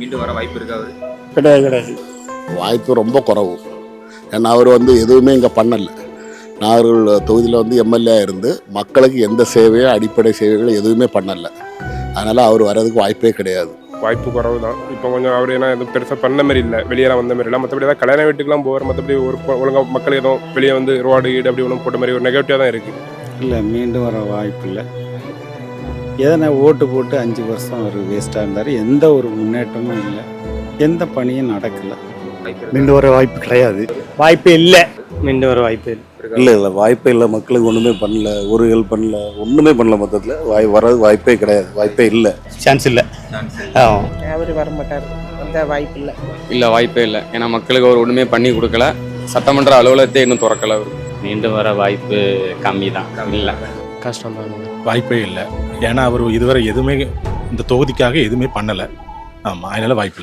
மீண்டும் வர வாய்ப்பு இருக்காது? கிடையாது கிடையாது. வாய்ப்பு ரொம்ப குறவு. ஏன்னா அவர் எதுவுமே இங்கே பண்ணலை. நாகர்கோவில் தொகுதியில் எம்எல்ஏ இருந்து மக்களுக்கு எந்த சேவையோ அடிப்படை சேவைகள் எதுவுமே பண்ணலை. அதனால் அவர் வர்றதுக்கு வாய்ப்பே கிடையாது. வாய்ப்பு குறவு தான். இப்போ கொஞ்சம் அவர் ஏன்னா எதுவும் பெருசாக பண்ண மாதிரி இல்லை, வெளியெல்லாம் வந்த மாதிரி இல்லை. மற்றபடி ஏதாவது கல்யாண வீட்டுக்கெலாம் போகிற, மற்றபடி ஒரு ஒழுங்காக மக்கள் எதுவும் வெளியே ரோடு கீடு அப்படி ஒன்றும் போட்ட மாதிரி ஒரு நெகட்டிவாக தான் இருக்குது. இல்லை, மீண்டும் வர வாய்ப்பு இல்லை. எதனா ஓட்டு போட்டு 5 வருஷம் அவர் வேஸ்ட்டாக இருந்தார். எந்த ஒரு முன்னேற்றமும் இல்லை, எந்த பணியும் நடக்கலை. மீண்டும் வர வாய்ப்பு கிடையாது. வாய்ப்பு இல்லை. மீண்டும் வர வாய்ப்பு இல்லை வாய்ப்பே இல்லை. மக்களுக்கு ஒன்றுமே பண்ணல, ஒரு ஹெல்ப் பண்ணல, ஒன்றுமே பண்ணல. மொத்தத்தில் வர்றது வாய்ப்பே கிடையாது, வாய்ப்பே இல்லை, சான்ஸ் இல்லை. அவர் வர மாட்டார், அந்த வாய்ப்பு இல்லை. இல்லை வாய்ப்பே இல்லை. ஏன்னா மக்களுக்கு அவர் ஒன்றுமே பண்ணி கொடுக்கல, சட்டமன்ற அலுவலகத்தை இன்னும் திறக்கல. அவர் மீண்டும் வர வாய்ப்பு கம்மி தான். இல்லை, கஷ்டம் தான். வாய்ப்பே இல்லை. ஏன்னா அவர் இதுவரை எதுவுமே இந்த தொகுதிக்காக எதுவுமே பண்ணலை. ஆமாம், அதனால வாய்ப்பு இல்லை.